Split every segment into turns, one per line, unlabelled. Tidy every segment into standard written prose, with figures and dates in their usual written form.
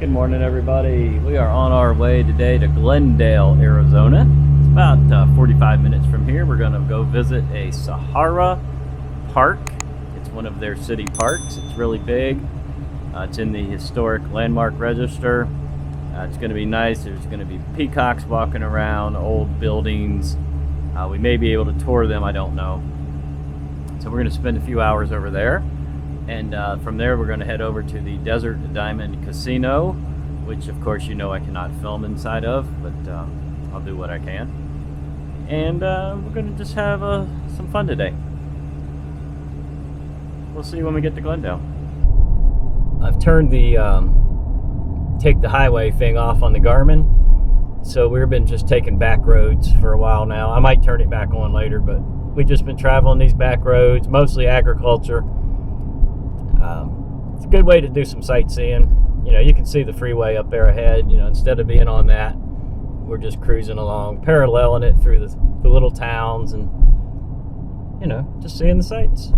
Good morning, everybody. We are on our way today to Glendale, Arizona. It's about 45 minutes from here. We're going to go visit a Sahuaro Park. It's one of their city parks. It's really big. It's in the historic landmark register. It's going to be nice. There's going to be peacocks walking around, old buildings. We may be able to tour them, I don't know. So we're going to spend a few hours over there. And from there, we're going to head over to the Desert Diamond Casino, which, of course, you know I cannot film inside of, but I'll do what I can. And we're going to just have some fun today. We'll see when we get to Glendale. I've turned the take the highway thing off on the Garmin, so we've been just taking back roads for a while now. I might turn it back on later, but we've just been traveling these back roads, mostly agriculture. It's a good way to do some sightseeing. You know, you can see the freeway up there ahead. You know, instead of being on that, we're just cruising along, paralleling it through the little towns and, you know, just seeing the sights.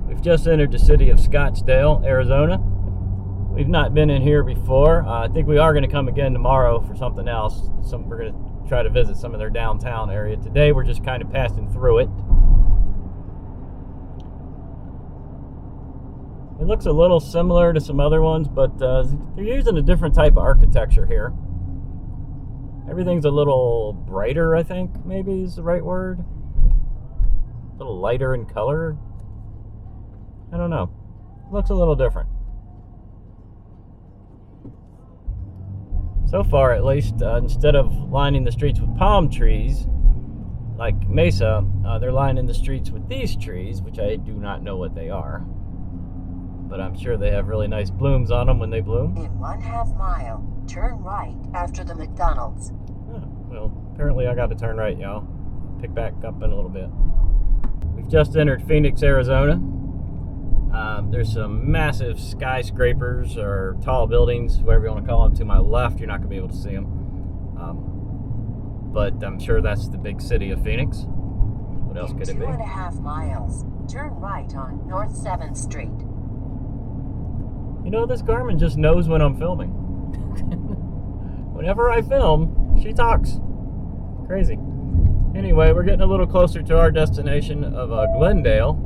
We've just entered the city of Scottsdale, Arizona. We've not been in here before. I think we are going to come again tomorrow for something else. We're going to try to visit some of their downtown area. Today we're just kind of passing through it. It looks a little similar to some other ones, but they're using a different type of architecture here. Everything's a little brighter, I think, maybe is the right word. A little lighter in color. I don't know. It looks a little different. So far, at least, instead of lining the streets with palm trees, like Mesa, they're lining the streets with these trees, which I do not know what they are. But I'm sure they have really nice blooms on them when they bloom.
In 1/2 mile, turn right after the McDonald's.
Oh, well, apparently I got to turn right, y'all. Pick back up in a little bit. We've just entered Phoenix, Arizona. There's some massive skyscrapers or tall buildings, whatever you want to call them. To my left, you're not going to be able to see them. But I'm sure that's the big city of Phoenix. What else could it be?
2.5 miles, turn right on North 7th Street.
You know, this Garmin just knows when I'm filming. Whenever I film, she talks. Crazy. Anyway, we're getting a little closer to our destination of Glendale.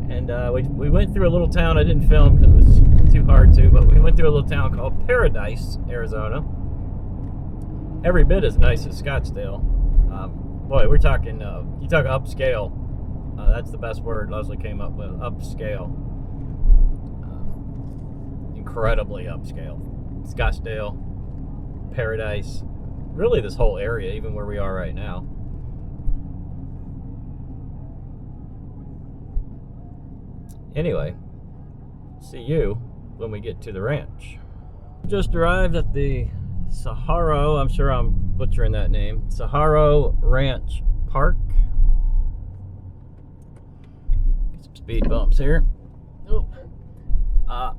And we went through a little town. I didn't film because it was too hard to, but we went through a little town called Paradise, Arizona. Every bit as nice as Scottsdale. Boy, we're talking, you talk upscale. That's the best word Leslie came up with, upscale. Incredibly upscale. Scottsdale, Paradise, really this whole area, even where we are right now. Anyway, see you when we get to the ranch. Just arrived at the Sahuaro, I'm sure I'm butchering that name, Sahuaro Ranch Park. Some speed bumps here. Oh.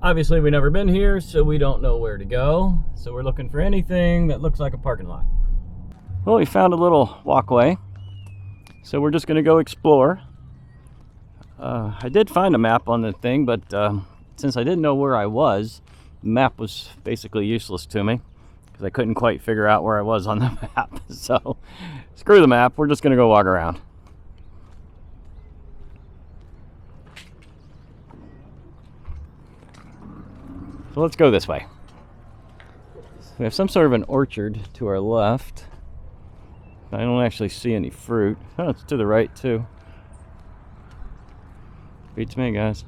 Obviously we've never been here, so we don't know where to go. So we're looking for anything that looks like a parking lot. Well, we found a little walkway, so we're just going to go explore. I did find a map on the thing, but since I didn't know where I was, the map was basically useless to me because I couldn't quite figure out where I was on the map. So screw the map, we're just going to go walk around. So let's go this way. We have some sort of an orchard to our left. I don't actually see any fruit. Oh, it's to the right too. Beats me, guys.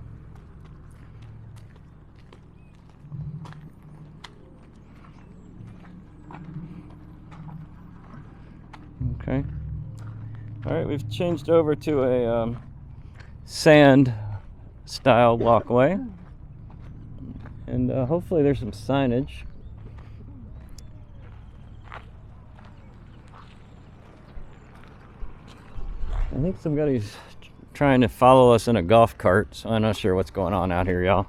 Okay. All right, we've changed over to a sand style walkway. And hopefully there's some signage. I think somebody's trying to follow us in a golf cart, so I'm not sure what's going on out here, y'all.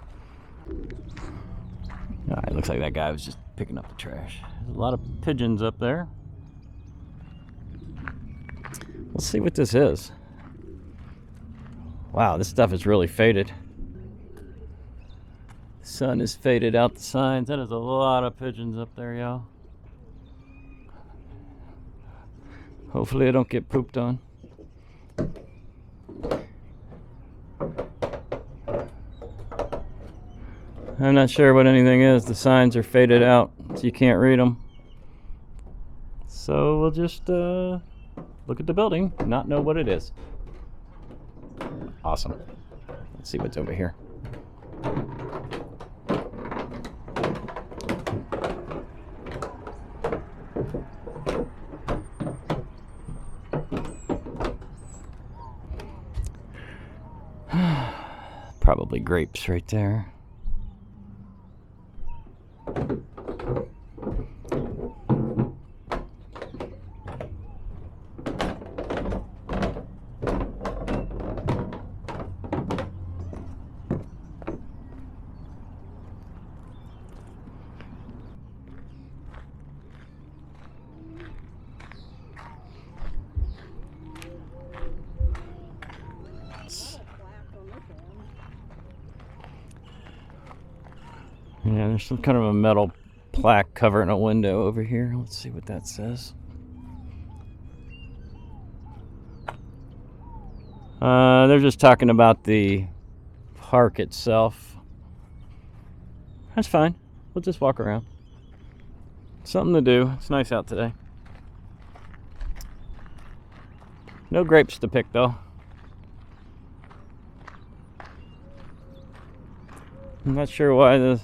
It looks like that guy was just picking up the trash. There's a lot of pigeons up there. Let's see what this is. Wow, this stuff is really faded. Sun has faded out the signs. That is a lot of pigeons up there, y'all. Hopefully I don't get pooped on. I'm not sure what anything is. The signs are faded out, so you can't read them. So we'll just look at the building, not know what it is. Awesome. Let's see what's over here. Probably grapes right there. Yeah, there's some kind of a metal plaque covering a window over here. Let's see what that says. They're just talking about the park itself. That's fine. We'll just walk around. Something to do. It's nice out today. No grapes to pick, though. I'm not sure why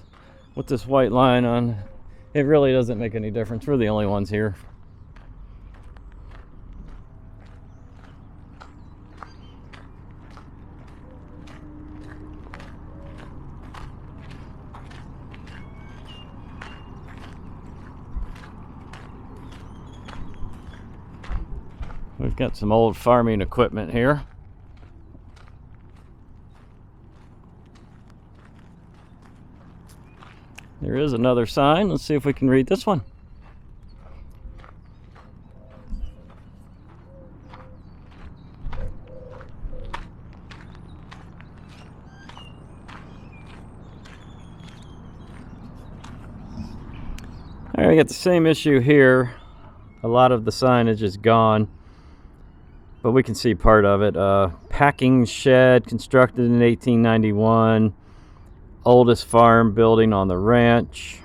with this white line on, it really doesn't make any difference. We're the only ones here. We've got some old farming equipment here. There is another sign. Let's see if we can read this one. All right, we got the same issue here. A lot of the signage is gone, but we can see part of it. Packing shed constructed in 1891. Oldest farm building on the ranch.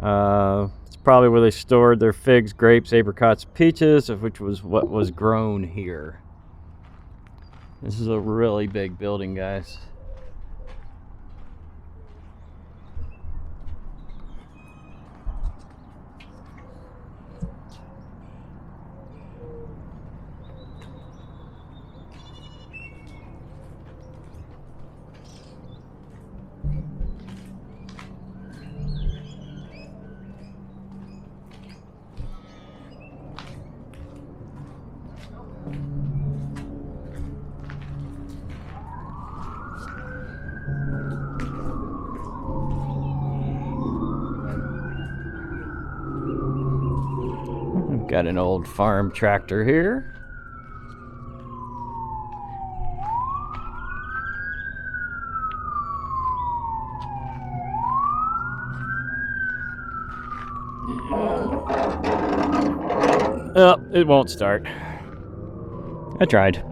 It's probably where they stored their figs, grapes, apricots, peaches, of which was what was grown here. This is a really big building, guys. Got an old farm tractor here. Oh, it won't start. I tried.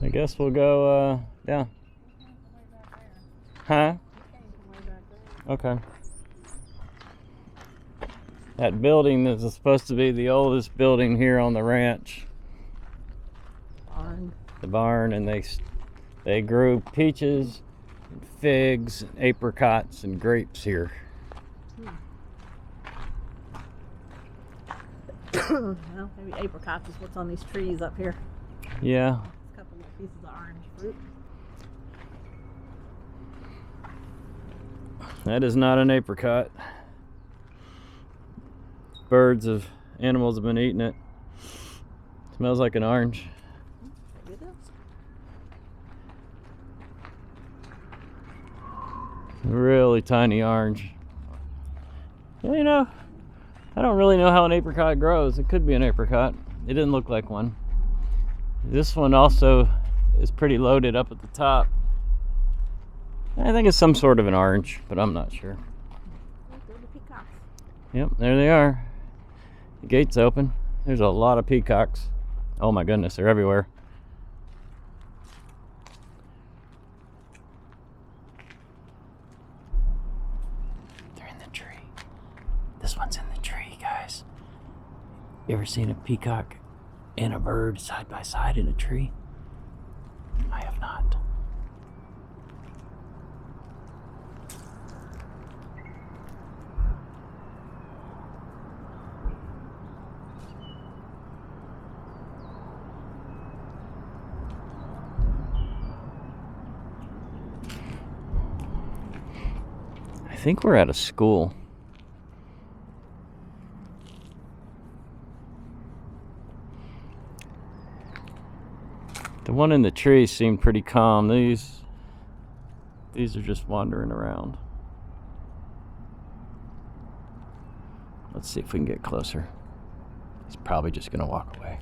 I guess we'll go, yeah. Huh? Okay. That building is supposed to be the oldest building here on the ranch.
Barn.
The barn, and they grew peaches, and figs, and apricots, and grapes here.
Well, maybe apricots is what's on these trees up here.
Yeah.
A couple of pieces of orange fruit.
That is not an apricot. Birds of animals have been eating it. Smells like an orange.
Maybe it is.
Really tiny orange. Yeah, you know, I don't really know how an apricot grows. It could be an apricot. It didn't look like one. This one also is pretty loaded up at the top. I think it's some sort of an orange, but I'm not sure.
They're the peacocks.
Yep, there they are. The gate's open. There's a lot of peacocks. Oh my goodness, they're everywhere. They're in the tree. This one's in the tree, guys. You ever seen a peacock and a bird side by side in a tree? I have not. I think we're at a school. The one in the tree seemed pretty calm. These are just wandering around. Let's see if we can get closer. He's probably just gonna walk away.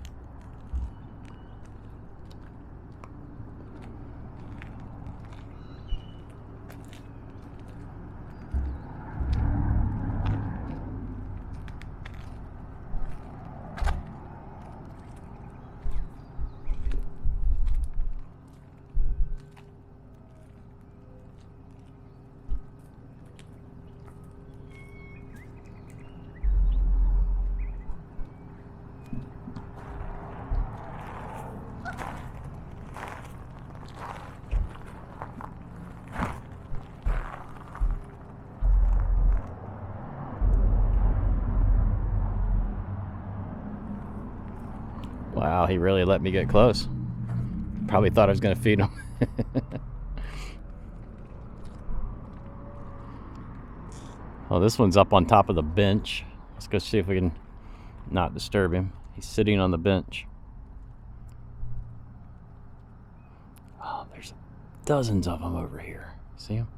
Wow, he really let me get close. Probably thought I was going to feed him. Oh, this one's up on top of the bench. Let's go see if we can not disturb him. He's sitting on the bench. Oh, there's dozens of them over here. See him?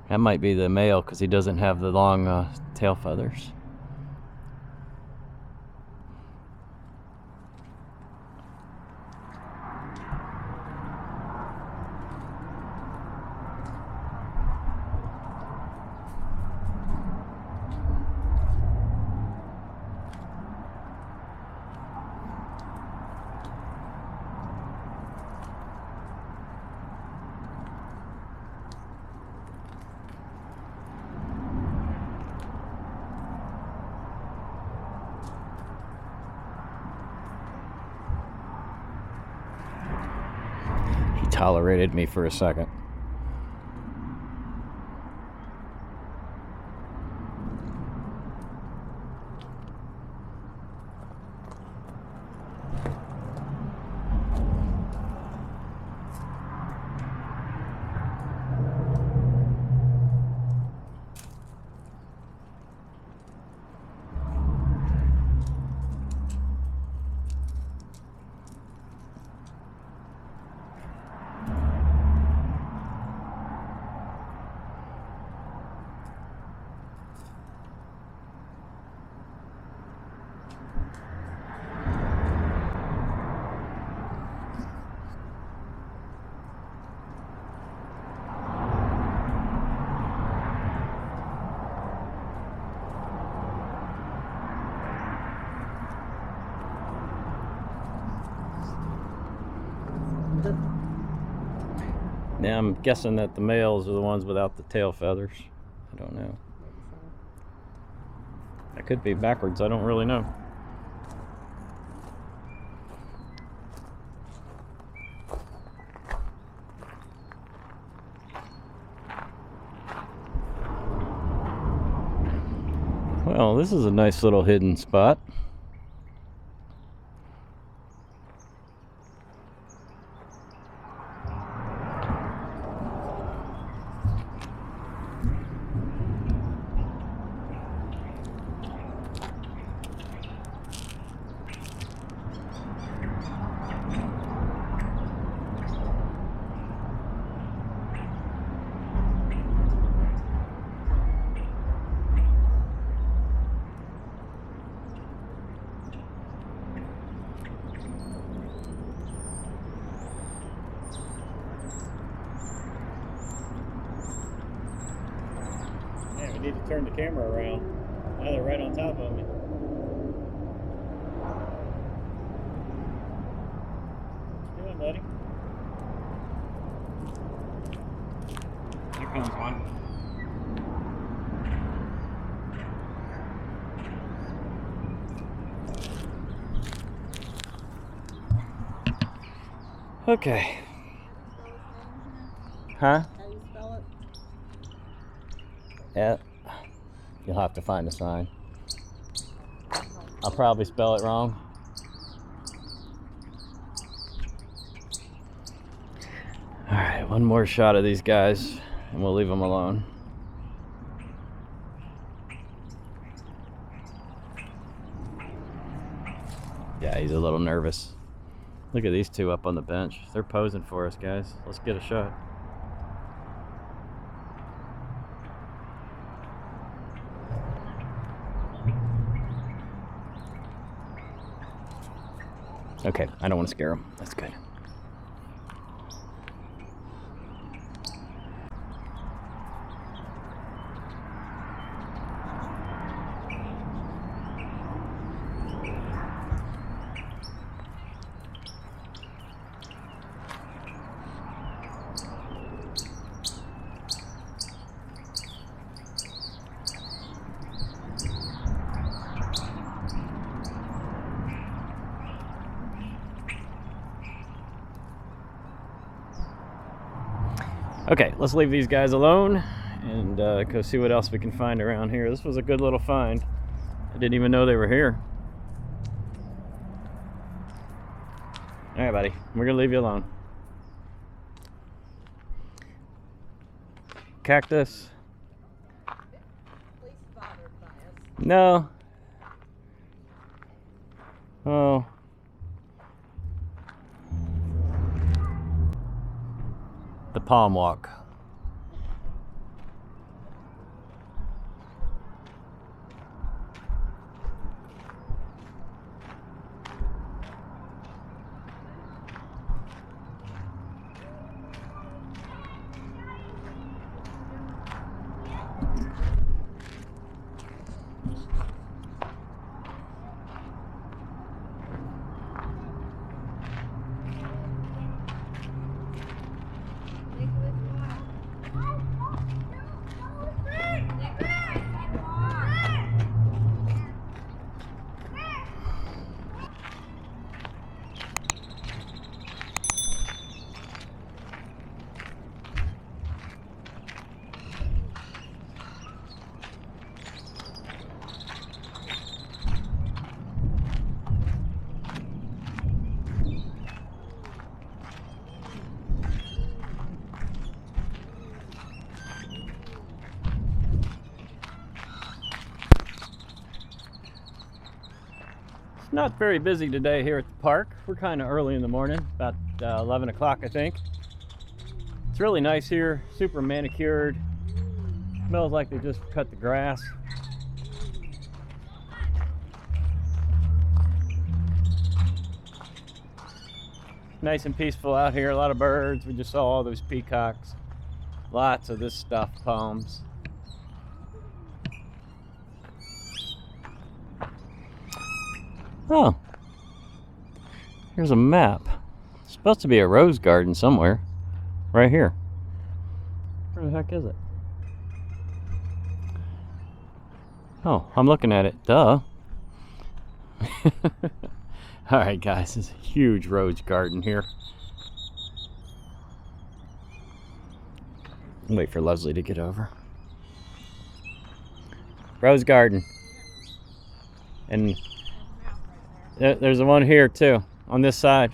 That might be the male because he doesn't have the long tail feathers. Tolerated me for a second. Yeah, I'm guessing that the males are the ones without the tail feathers. I don't know. That could be backwards. I don't really know. Well, this is a nice little hidden spot. Need to turn the camera around. Now they're right on top of me. What you doing, buddy? Here comes one. Okay. Huh?
How do you spell it?
Yeah. You'll have to find a sign. I'll probably spell it wrong. Alright, one more shot of these guys and we'll leave them alone. Yeah, he's a little nervous. Look at these two up on the bench. They're posing for us, guys. Let's get a shot. Okay, I don't want to scare them. That's good. Okay, let's leave these guys alone and go see what else we can find around here. This was a good little find. I didn't even know they were here. All right, buddy, we're gonna leave you alone. Cactus. No. Oh. The palm walk. Not very busy today here at the park. We're kind of early in the morning, about 11 o'clock I think. It's really nice here, super manicured. Smells like they just cut the grass. Nice and peaceful out here, a lot of birds. We just saw all those peacocks. Lots of this stuff, palms. Oh, here's a map. It's supposed to be a rose garden somewhere. Right here. Where the heck is it? Oh, I'm looking at it. Duh. Alright guys, this is a huge rose garden here. Wait for Leslie to get over. Rose garden. And there's the one here too, on this side.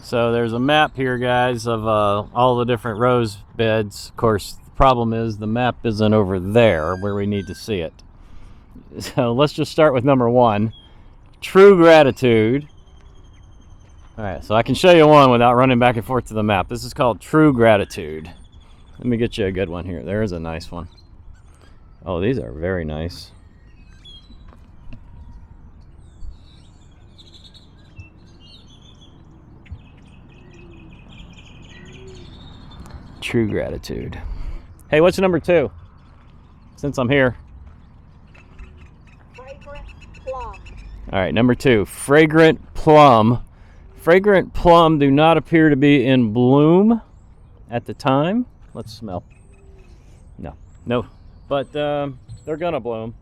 So there's a map here, guys, of all the different rose beds. Of course, the problem is the map isn't over there where we need to see it. So let's just start with number 1, true gratitude. All right, so I can show you one without running back and forth to the map. This is called true gratitude. Let me get you a good one here. There's a nice one. Oh, these are very nice. True gratitude. Hey, what's number 2? Since I'm here.
Fragrant plum.
All right, number 2, fragrant plum. Fragrant plum do not appear to be in bloom at the time. Let's smell. No, but they're gonna bloom.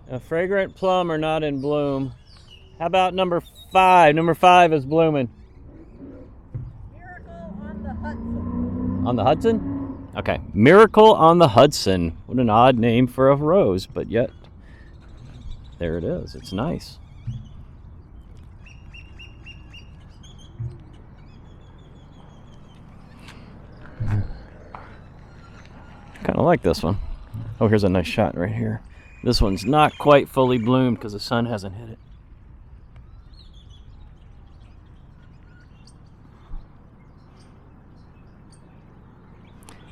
A fragrant plum are not in bloom. How about number 5? Number 5 is blooming.
Miracle on the Hudson.
On the Hudson? Okay, Miracle on the Hudson. What an odd name for a rose, but yet there it is. It's nice. Kind of like this one. Oh, here's a nice shot right here. This one's not quite fully bloomed because the sun hasn't hit it.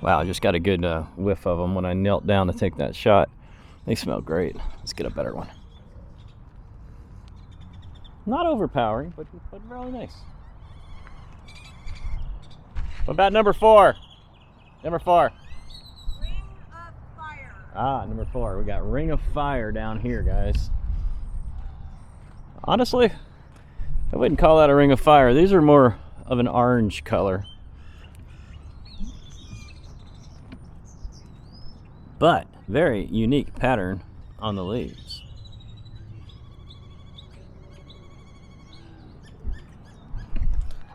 Wow, I just got a good whiff of them when I knelt down to take that shot. They smell great. Let's get a better one. Not overpowering, but really nice. What about number 4? Number 4.
Ring of fire.
Ah, number 4. We got Ring of Fire down here, guys. Honestly, I wouldn't call that a ring of fire. These are more of an orange color. But very unique pattern on the leaves.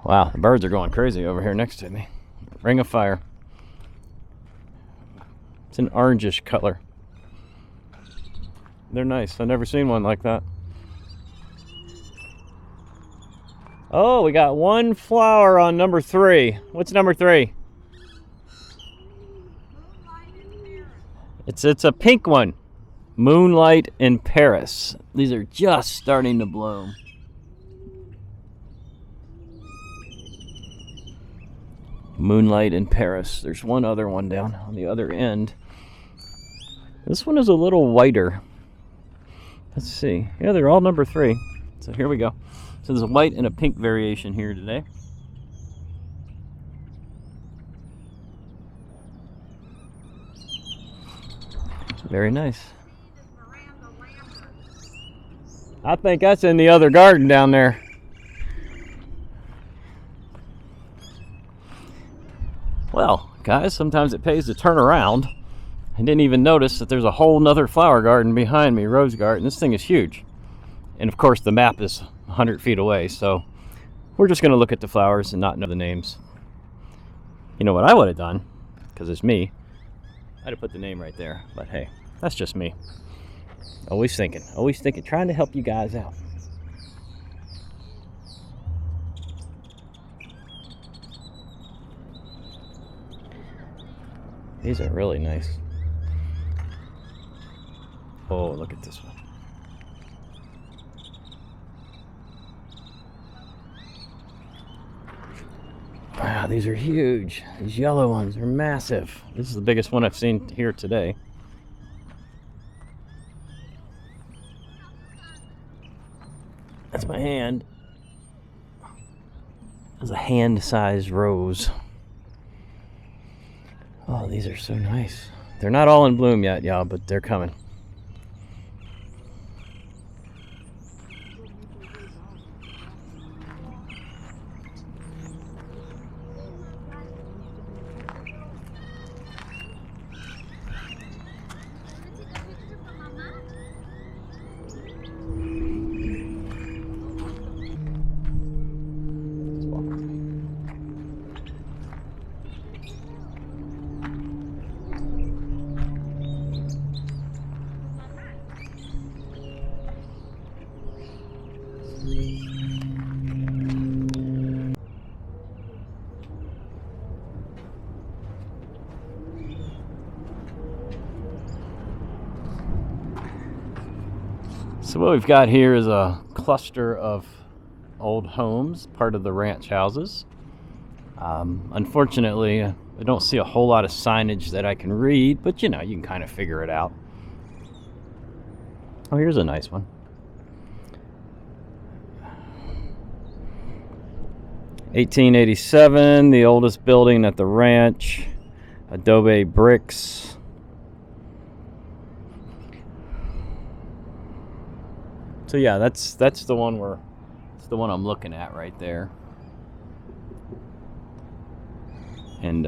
Wow, the birds are going crazy over here next to me. Ring of Fire. It's an orangish color. They're nice. I've never seen one like that. Oh, we got one flower on number 3. What's number 3? It's a pink one. Moonlight in Paris. These are just starting to bloom. Moonlight in Paris. There's one other one down on the other end. This one is a little whiter. Let's see. Yeah, they're all number 3. So here we go. So there's a white and a pink variation here today. Very nice. I think that's in the other garden down there. Well, guys, sometimes it pays to turn around. I didn't even notice that there's a whole nother flower garden behind me, rose garden. This thing is huge. And of course the map is 100 feet away, so we're just gonna look at the flowers and not know the names. You know what I would have done, because it's me, I'd have put the name right there, but hey, that's just me. Always thinking, trying to help you guys out. These are really nice. Oh, look at this one. Wow, these are huge. These yellow ones are massive. This is the biggest one I've seen here today. That's my hand. That's a hand-sized rose. Oh, these are so nice. They're not all in bloom yet, y'all, but they're coming. So what we've got here is a cluster of old homes, part of the ranch houses. Unfortunately, I don't see a whole lot of signage that I can read, but you know, you can kind of figure it out. Oh, here's a nice one. (1887), the oldest building at the ranch, adobe bricks. So yeah, that's the one I'm looking at right there. And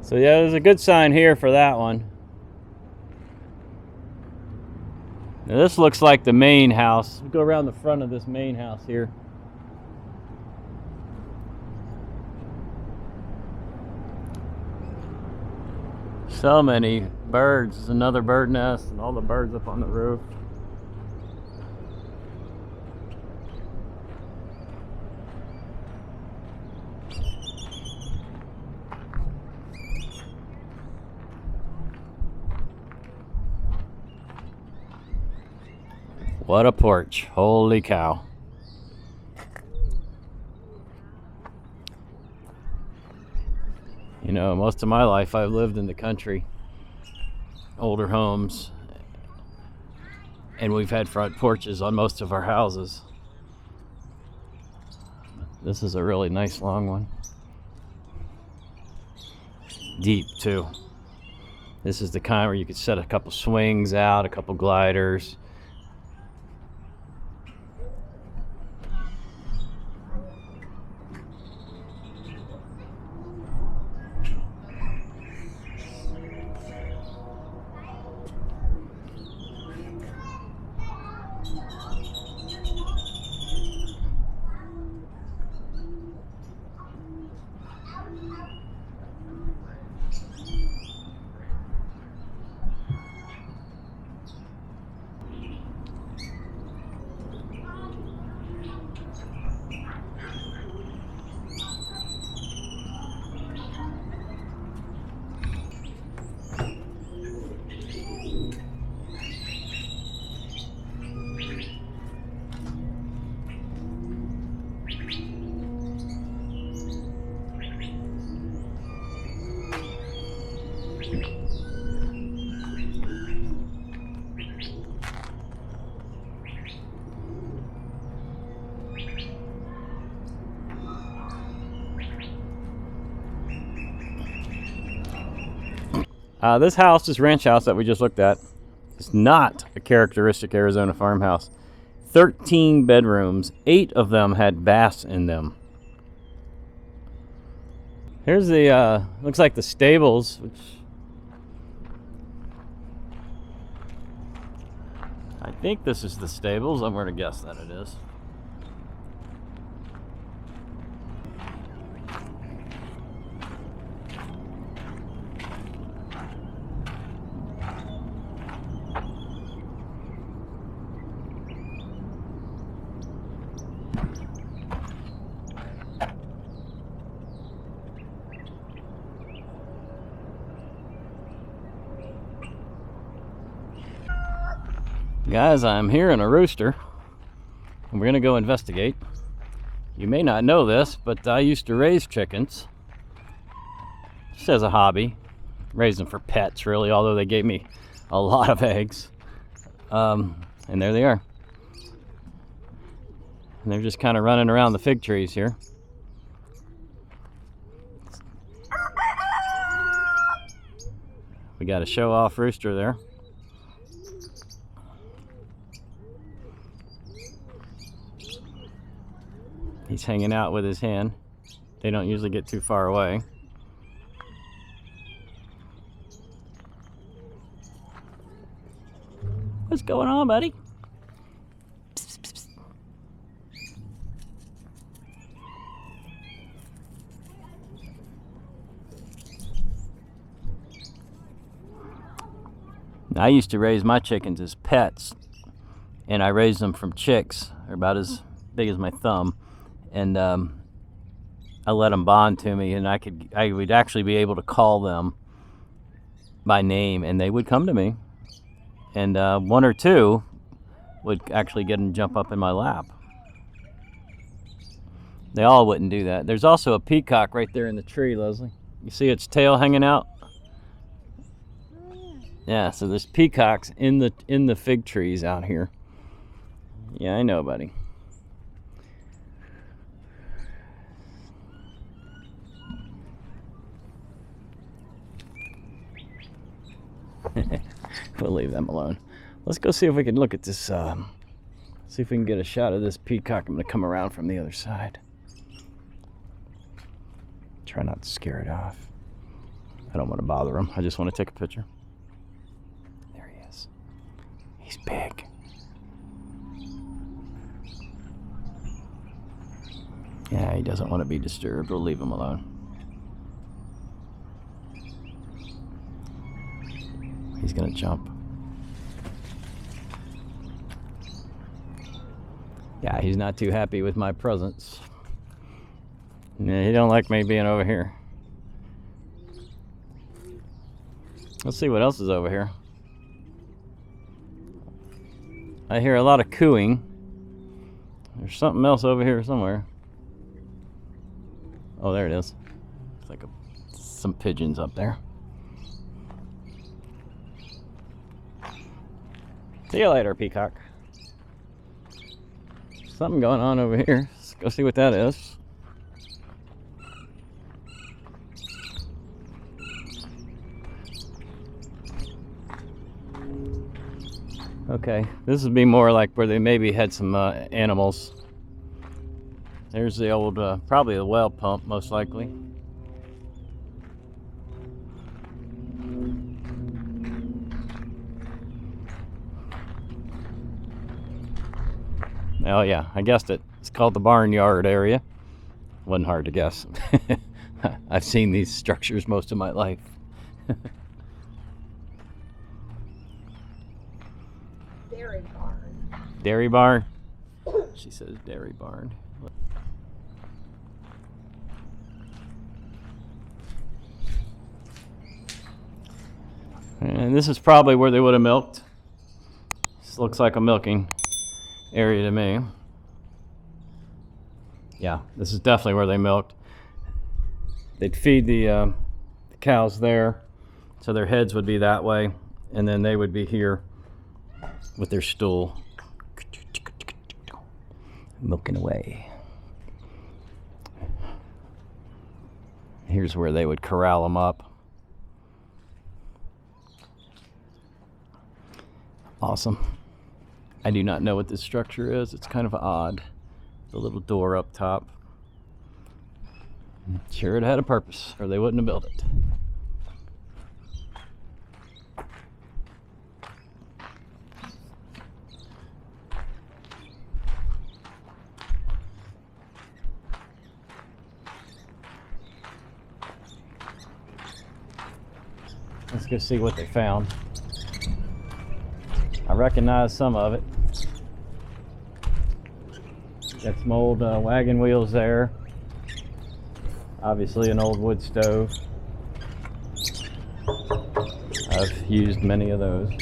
so yeah, there's a good sign here for that one. Now this looks like the main house. We'll go around the front of this main house here. So many birds. There's another bird nest and all the birds up on the roof. What a porch. Holy cow. You know, most of my life I've lived in the country, older homes, and we've had front porches on most of our houses. This is a really nice long one. Deep too. This is the kind where you could set a couple swings out, a couple gliders. This house, this ranch house that we just looked at, is not a characteristic Arizona farmhouse. 13 bedrooms, 8 of them had baths in them. Here's the, looks like the stables, which I think this is the stables. I'm going to guess that it is. Guys, I'm hearing a rooster, and we're going to go investigate. You may not know this, but I used to raise chickens, just as a hobby. Raised them for pets, really, although they gave me a lot of eggs. And there they are. And they're just kind of running around the fig trees here. We got a show-off rooster there. He's hanging out with his hen. They don't usually get too far away. What's going on, buddy? Psst, psst, psst. I used to raise my chickens as pets, and I raised them from chicks. They're about as big as my thumb. And I let them bond to me, and I would actually be able to call them by name, and they would come to me, and one or two would actually get and jump up in my lap. They all wouldn't do that. There's also a peacock right there in the tree, Leslie. You see its tail hanging out? Yeah, so there's peacocks in the fig trees out here. Yeah, I know, buddy. We'll leave them alone. Let's go see if we can look at this, see if we can get a shot of this peacock. I'm gonna come around from the other side. Try not to scare it off. I don't want to bother him. I just want to take a picture. There he is. He's big. Yeah, he doesn't want to be disturbed. We'll leave him alone. He's gonna jump. Yeah, he's not too happy with my presence. Yeah, he don't like me being over here. Let's see what else is over here. I hear a lot of cooing. There's something else over here somewhere. Oh, there it is. It's like some pigeons up there. See you later, peacock. Something going on over here. Let's go see what that is. Okay, this would be more like where they maybe had some animals. There's the old, probably the well pump, most likely. Oh yeah, I guessed it. It's called the barnyard area. Wasn't hard to guess. I've seen these structures most of my life.
Dairy barn.
Dairy barn? She says dairy barn. And this is probably where they would have milked. This looks like a milking area to me. Yeah, this is definitely where they milked. They'd feed the cows there, so their heads would be that way, and then they would be here with their stool, milking away. Here's where they would corral them up. Awesome. I do not know what this structure is. It's kind of odd. The little door up top. Sure it had a purpose, or they wouldn't have built it. Let's go see what they found. I recognize some of it. Got some old wagon wheels there. Obviously an old wood stove. I've used many of those.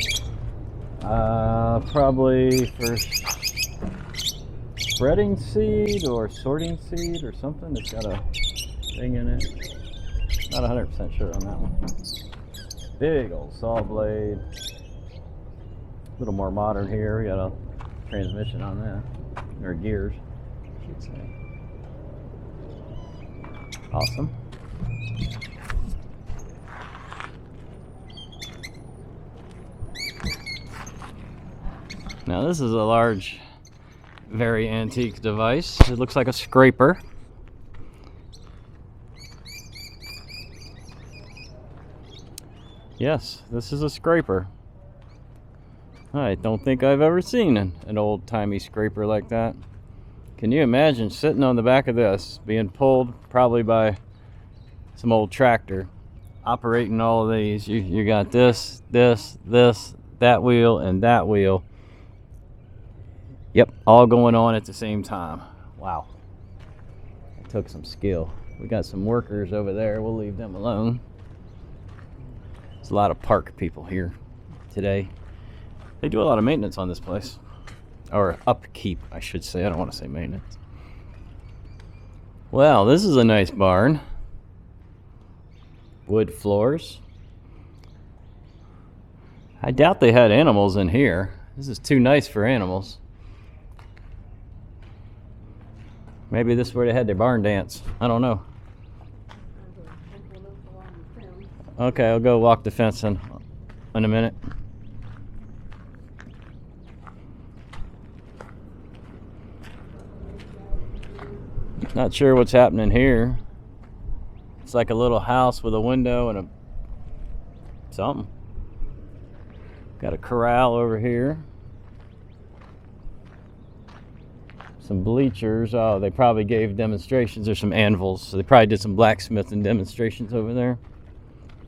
Probably for spreading seed or sorting seed or something. It's got a thing in it. Not 100% sure on that one. Big old saw blade. A little more modern here. We got a transmission on that, or gears, I should say. Awesome. Now this is a large, very antique device. It looks like a scraper. Yes, this is a scraper. I don't think I've ever seen an old-timey scraper like that. Can you imagine sitting on the back of this, being pulled probably by some old tractor, operating all of these? You got this, that wheel, and that wheel. Yep, all going on at the same time. Wow. It took some skill. We got some workers over there. We'll leave them alone. There's a lot of park people here today. They do a lot of maintenance on this place. Or upkeep, I should say. I don't want to say maintenance. Well, this is a nice barn. Wood floors. I doubt they had animals in here. This is too nice for animals. Maybe this is where they had their barn dance. I don't know. Okay, I'll go walk the fence in a minute. Not sure what's happening here. It's like a little house with a window and a something. Got a corral over here. Some bleachers. Oh, they probably gave demonstrations. There's some anvils. So they probably did some blacksmithing demonstrations over there.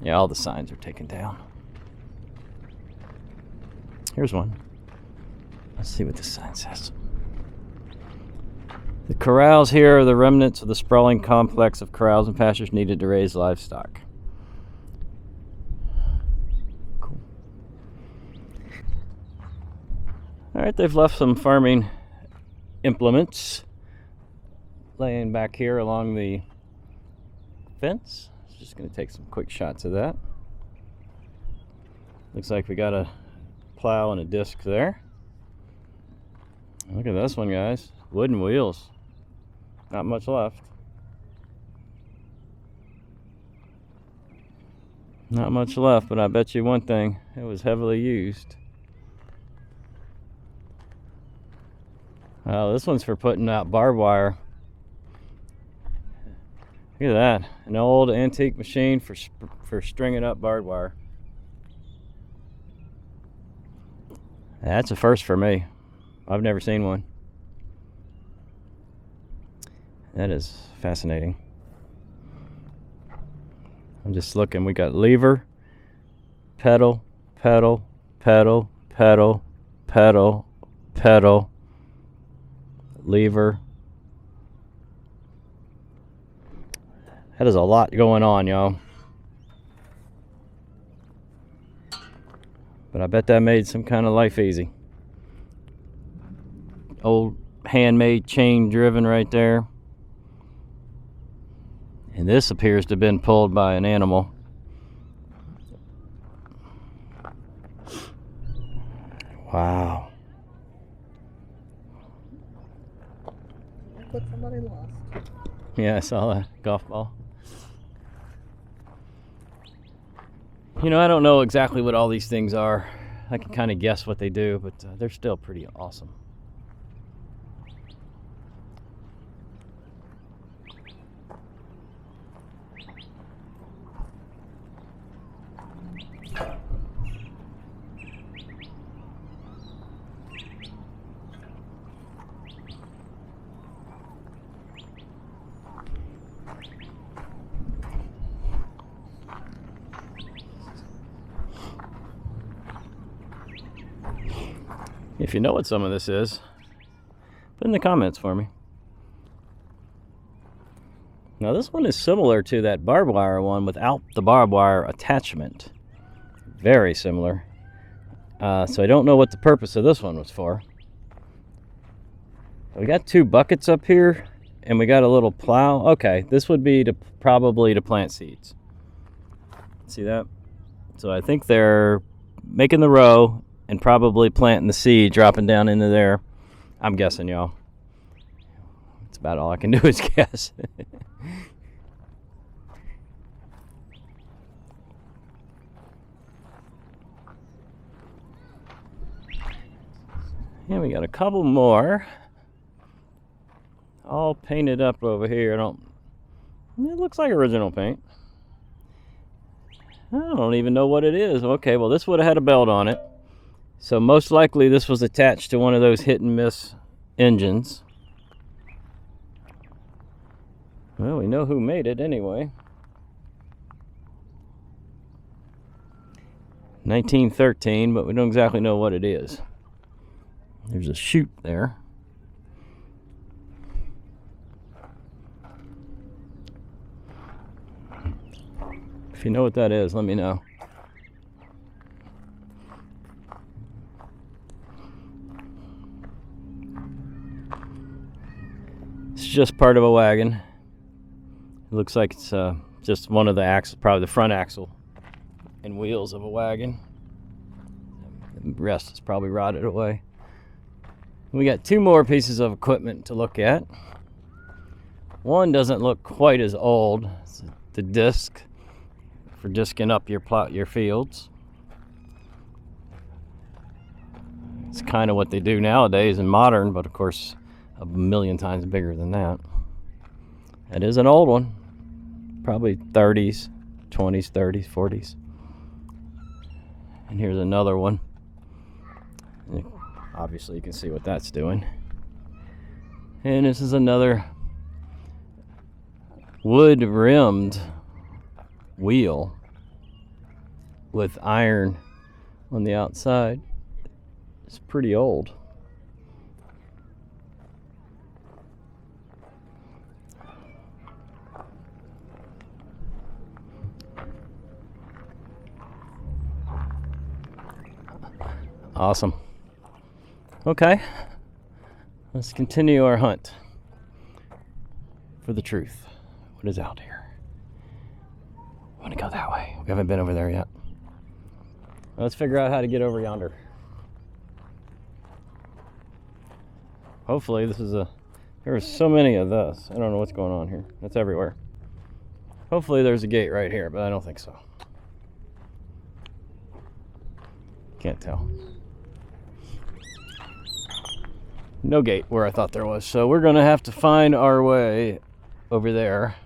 Yeah, all the signs are taken down. Here's one. Let's see what the sign says. The corrals here are the remnants of the sprawling complex of corrals and pastures needed to raise livestock. Cool. All right, they've left some farming implements laying back here along the fence. Just going to take some quick shots of that. Looks like we got a plow and a disc there. Look at this one, guys. Wooden wheels. Not much left. Not much left, but I bet you one thing, it was heavily used. Oh, this one's for putting out barbed wire. Look at that, an old antique machine for stringing up barbed wire. That's a first for me. I've never seen one. That is fascinating. I'm just looking. We got lever, pedal, pedal, pedal, pedal, pedal, pedal, lever. That is a lot going on, y'all. But I bet that made some kind of life easy. Old handmade chain driven right there. And this appears to have been pulled by an animal. Wow.
That's what somebody lost.
Yeah, I saw that golf ball. You know, I don't know exactly what all these things are. I can kind of guess what they do, but they're still pretty awesome. If you know what some of this is, put in the comments for me. Now this one is similar to that barbed wire one without the barbed wire attachment. Very similar. So I don't know what the purpose of this one was for. We got two buckets up here and we got a little plow. Okay, this would be probably to plant seeds. See that? So I think they're making the row and probably planting the seed, dropping down into there. I'm guessing, y'all. That's about all I can do is guess. Yeah, we got a couple more. All painted up over here. It looks like original paint. I don't even know what it is. Okay, well this would have had a belt on it. So most likely this was attached to one of those hit and miss engines. Well, we know who made it anyway. 1913, but we don't exactly know what it is. There's a chute there. If you know what that is, let me know. just part of a wagon. It looks like it's just one of the axles, probably the front axle and wheels of a wagon. The rest is probably rotted away. We got two more pieces of equipment to look at. One doesn't look quite as old. It's the disc for disking up your fields. It's kind of what they do nowadays in modern, but of course a million times bigger than that. That is an old one. Probably 30s, 20s, 30s, 40s. And here's another one. Obviously you can see what that's doing. And this is another wood rimmed wheel with iron on the outside. It's pretty old. Awesome. Okay, let's continue our hunt for the truth. What is out here? I want to go that way. We haven't been over there yet. Let's figure out how to get over yonder. Hopefully this is there are so many of this. I don't know what's going on here. It's everywhere. Hopefully there's a gate right here, but I don't think so. Can't tell. No gate where I thought there was, so we're gonna have to find our way over there.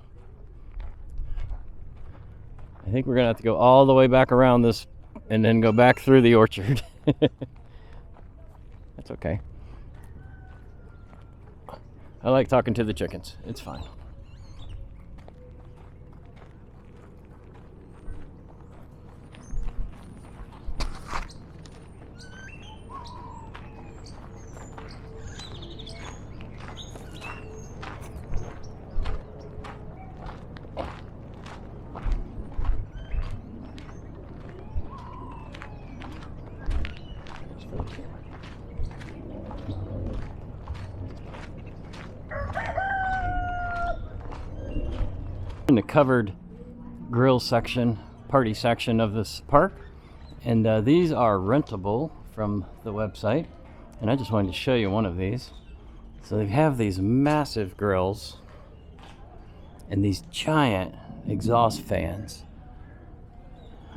I think we're gonna have to go all the way back around this and then go back through the orchard. That's okay. I like talking to the chickens. It's fine. In the covered grill section, party section of this park, and these are rentable from the website, and I just wanted to show you one of these. So they have these massive grills and these giant exhaust fans.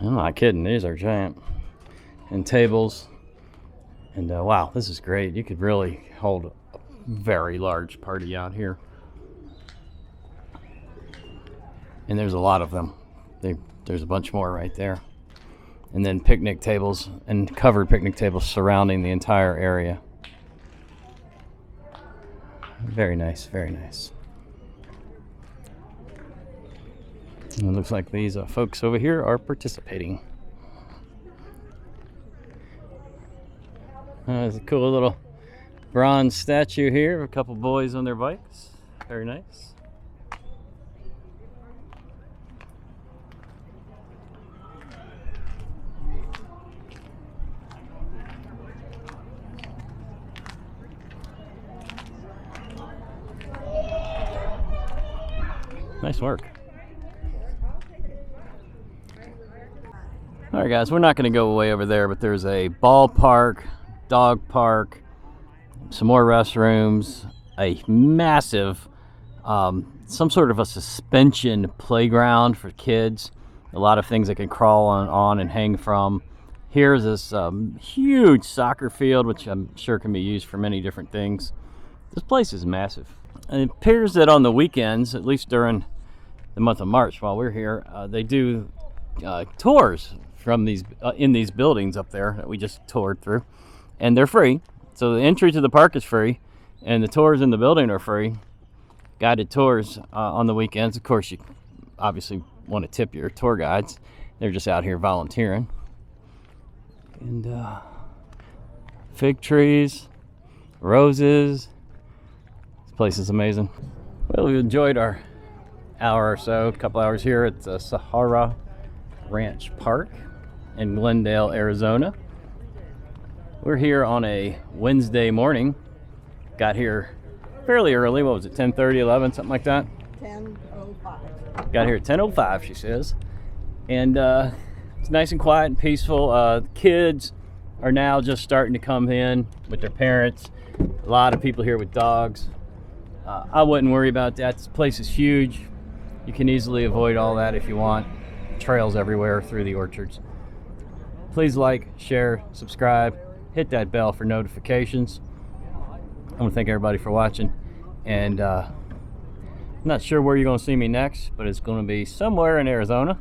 I'm not kidding, these are giant. And tables, and wow, this is great. You could really hold a very large party out here. And there's a lot of them. There's a bunch more right there. And then picnic tables and covered picnic tables surrounding the entire area. Very nice, very nice. And it looks like these folks over here are participating. There's a cool little bronze statue here of a couple boys on their bikes. Very nice. Nice work. All right, guys, we're not going to go way over there, but there's a ballpark, dog park, some more restrooms, a massive, some sort of a suspension playground for kids. A lot of things they can crawl on and hang from. Here's this huge soccer field, which I'm sure can be used for many different things. This place is massive. And it appears that on the weekends, at least during the month of March while we're here, they do tours from these in these buildings up there that we just toured through, and they're free. So the entry to the park is free, and the tours in the building are free. Guided tours on the weekends. Of course, you obviously want to tip your tour guides. They're just out here volunteering. And fig trees, roses. Place is amazing. Well, we enjoyed our hour or so, a couple hours here at the Sahuaro Ranch Park in Glendale, Arizona. We're here on a Wednesday morning. Got here fairly early. What was it, 10:30, 11, something like that?
10:05.
Got here at 10:05, she says. And it's nice and quiet and peaceful. Kids are now just starting to come in with their parents. A lot of people here with dogs. I wouldn't worry about that. This place is huge. You can easily avoid all that if you want. Trails everywhere through the orchards. Please like, share, subscribe, hit that bell for notifications. I want to thank everybody for watching. And I'm not sure where you're going to see me next, but it's going to be somewhere in Arizona.